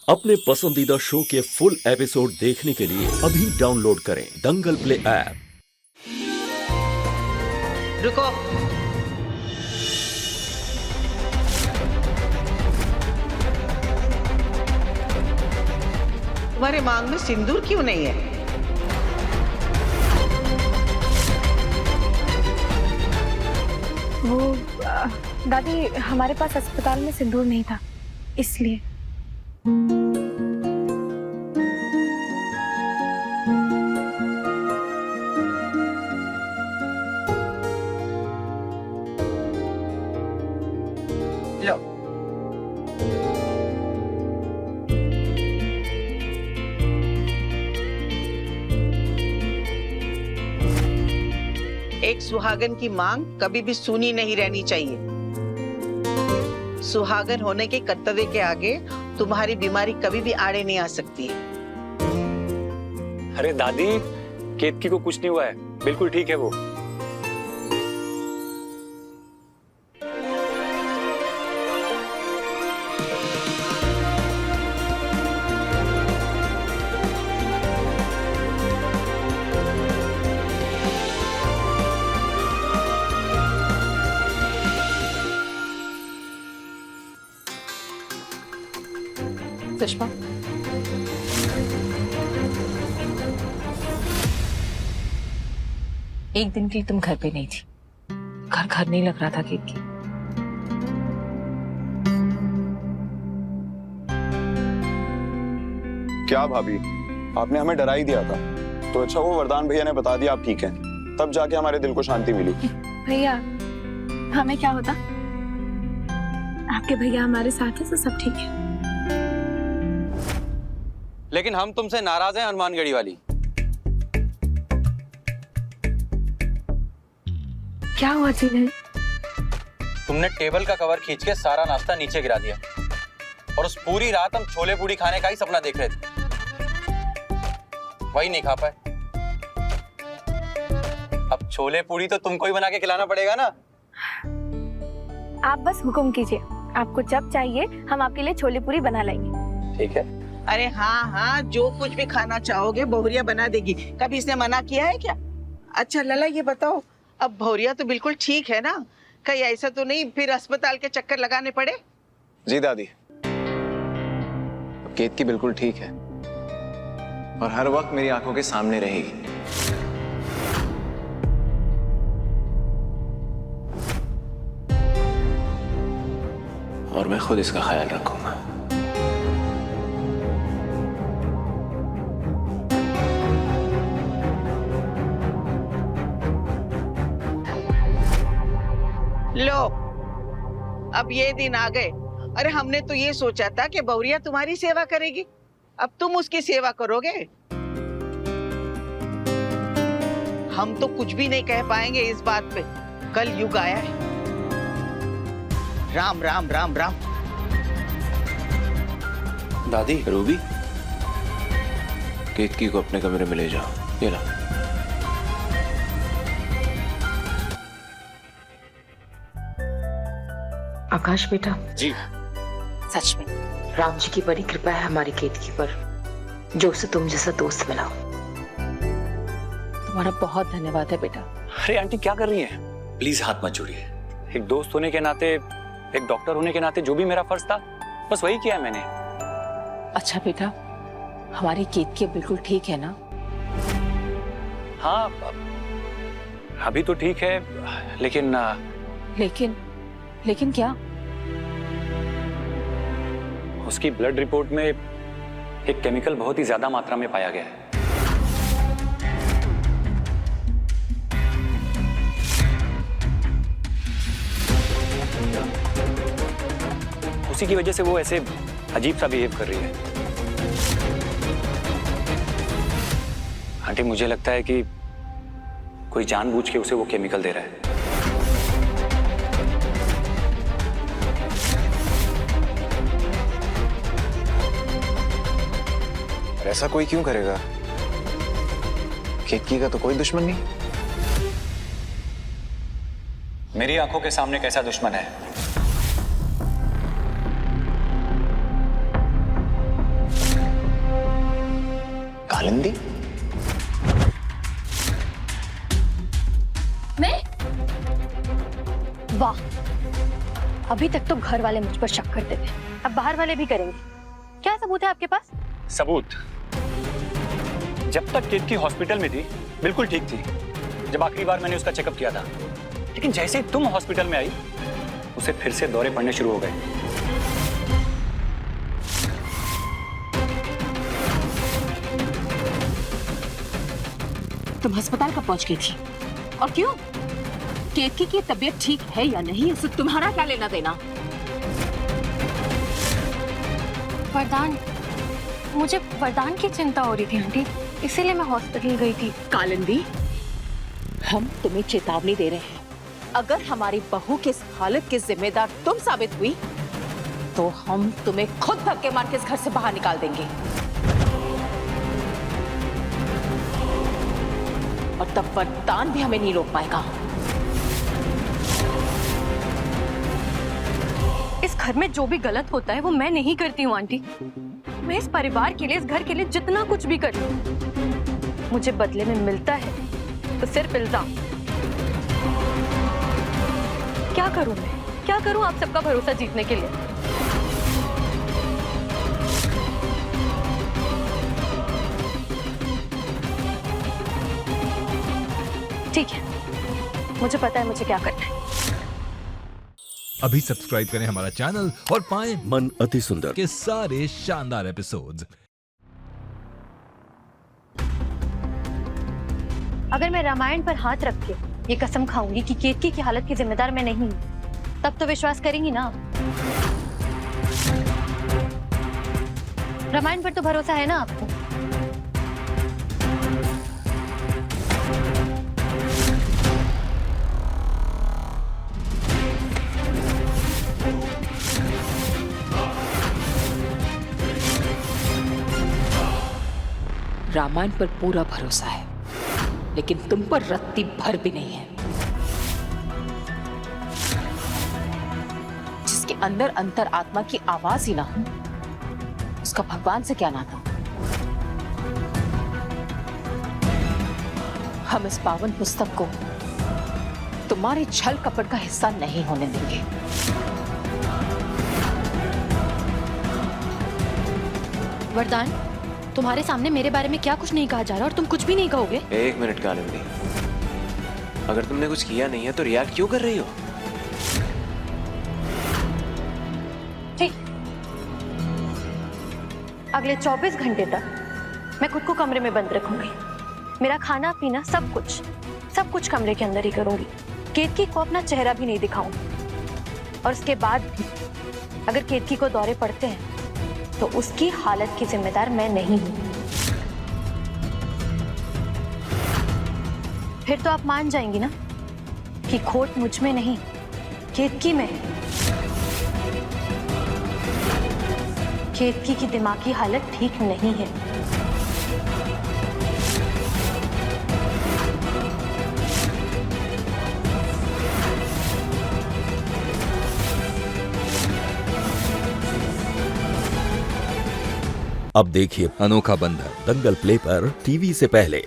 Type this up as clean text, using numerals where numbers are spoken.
अपने पसंदीदा शो के फुल एपिसोड देखने के लिए अभी डाउनलोड करें दंगल प्ले ऐप। रुको। तुम्हारे मांग में सिंदूर क्यों नहीं है? वो दादी, हमारे पास अस्पताल में सिंदूर नहीं था, इसलिए। लो। एक सुहागन की मांग कभी भी सूनी नहीं रहनी चाहिए। सुहागन होने के कर्तव्य के आगे तुम्हारी बीमारी कभी भी आड़े नहीं आ सकती है। अरे दादी, केतकी को कुछ नहीं हुआ है, बिल्कुल ठीक है वो। सुषमा, एक दिन के लिए तुम घर पे नहीं थी। घर घर नहीं लग रहा था केतकी। क्या भाभी, आपने हमें डरा ही दिया था, तो अच्छा वो वरदान भैया ने बता दिया आप ठीक हैं, तब जाके हमारे दिल को शांति मिली। भैया, हमें क्या होता? आपके भैया हमारे साथ हैं तो सब ठीक है। लेकिन हम तुमसे नाराज हैं हनुमानगढ़ी वाली। क्या हुआ जी? तुमने टेबल का कवर खींच के सारा नाश्ता नीचे गिरा दिया और उस पूरी रात हम छोले पूरी खाने का ही सपना देख रहे थे, वही नहीं खा पाए। अब छोले पूरी तो तुमको ही बना के खिलाना पड़ेगा ना। आप बस हुक्म कीजिए, आपको जब चाहिए हम आपके लिए छोले पूरी बना लेंगे। ठीक है। अरे हाँ हाँ, जो कुछ भी खाना चाहोगे बहुरिया बना देगी। कभी इसने मना किया है क्या? अच्छा लला, ये बताओ, अब बहुरिया तो बिल्कुल ठीक है ना? कहीं ऐसा तो नहीं फिर अस्पताल के चक्कर लगाने पड़े? जी दादी, अब केतकी बिल्कुल ठीक है और हर वक्त मेरी आंखों के सामने रहेगी। और मैं खुद इसका ख्याल रखूंगा। लो, अब ये दिन आ गए। अरे हमने तो ये सोचा था कि बहुरिया तुम्हारी सेवा करेगी, अब तुम उसकी सेवा करोगे। हम तो कुछ भी नहीं कह पाएंगे इस बात पे। कल युग आया है। राम राम राम राम। दादी, रूबी, केतकी को अपने कमरे में ले जाओ। ये ला। आकाश बेटा, जी। सच में राम जी की बड़ी कृपा है हमारी केतकी पर, जो उसे तुम जैसा दोस्त मिला। तुम्हारा बहुत धन्यवाद है बेटा। अरे आंटी क्या कर रही हैं? प्लीज हाथ मत जोड़िए। एक दोस्त होने के नाते, एक डॉक्टर होने के नाते जो भी मेरा फर्ज था, बस वही किया मैंने। अच्छा बेटा, हमारी केतकी बिल्कुल ठीक है ना? हाँ, अभी तो ठीक है, लेकिन लेकिन क्या? उसकी ब्लड रिपोर्ट में एक केमिकल बहुत ही ज्यादा मात्रा में पाया गया है। उसी की वजह से वो ऐसे अजीब सा बिहेव कर रही है। आंटी, मुझे लगता है कि कोई जानबूझ के उसे वो केमिकल दे रहा है। ऐसा कोई क्यों करेगा? केतकी का तो कोई दुश्मन नहीं। मेरी आंखों के सामने कैसा दुश्मन है? कालिंदी? मैं? वाह, अभी तक तो घर वाले मुझ पर शक करते थे, अब बाहर वाले भी करेंगे। क्या सबूत है आपके पास? सबूत? जब तक केतकी हॉस्पिटल में थी बिल्कुल ठीक थी, जब आखिरी बार मैंने उसका चेकअप किया था। लेकिन जैसे ही तुम हॉस्पिटल में आई, उसे फिर से दौरे पड़ने शुरू हो गए। तुम अस्पताल कब पहुंच गई थी और क्यों? केतकी की तबीयत ठीक है या नहीं, उससे तुम्हारा क्या लेना देना? वरदान, मुझे वरदान की चिंता हो रही थी आंटी, इसीलिए मैं हॉस्पिटल गई थी। कालिंदी, हम तुम्हें चेतावनी दे रहे हैं, अगर हमारी बहू की इस हालत की जिम्मेदार तुम साबित हुई तो हम तुम्हें खुद धक्के मार के इस घर से बाहर निकाल देंगे। और तब वरदान भी हमें नहीं रोक पाएगा। इस घर में जो भी गलत होता है वो मैं नहीं करती हूँ आंटी। मैं इस परिवार के लिए, इस घर के लिए जितना कुछ भी कर लूं, मुझे बदले में मिलता है तो सिर्फ इल्जाम। क्या करूं मैं, क्या करूं आप सबका भरोसा जीतने के लिए? ठीक है, मुझे पता है मुझे क्या करना है। अभी सब्सक्राइब करें हमारा चैनल और पाएं मन अति सुंदर के सारे शानदार एपिसोड्स। अगर मैं रामायण पर हाथ रख के ये कसम खाऊंगी कि केतकी की हालत की जिम्मेदार मैं नहीं हूं, तब तो विश्वास करेंगी ना? रामायण पर तो भरोसा है ना आपको? रामायण पर पूरा भरोसा है, लेकिन तुम पर रत्ती भर भी नहीं है। जिसके अंदर अंतर आत्मा की आवाज ही ना हो, उसका भगवान से क्या नाता? हम इस पावन पुस्तक को तुम्हारे छल कपट का हिस्सा नहीं होने देंगे। वरदान, तुम्हारे सामने मेरे बारे में क्या कुछ नहीं कहा जा रहा और तुम कुछ भी नहीं कहोगे? एक मिनट कालिंदी, अगर तुमने कुछ किया नहीं है तो रिएक्ट क्यों कर रही हो? ठीक, अगले 24 घंटे तक मैं खुद को कमरे में बंद रखूंगी। मेरा खाना पीना सब कुछ कमरे के अंदर ही करूंगी। केतकी को अपना चेहरा भी नहीं दिखाऊंगी। और उसके बाद भी अगर केतकी को दौरे पड़ते हैं तो उसकी हालत की जिम्मेदार मैं नहीं हूं। फिर तो आप मान जाएंगी ना कि खोट मुझ में नहीं, केतकी में है। केतकी की दिमागी हालत ठीक नहीं है। अब देखिए अनोखा बंधन दंगल प्ले पर टीवी से पहले।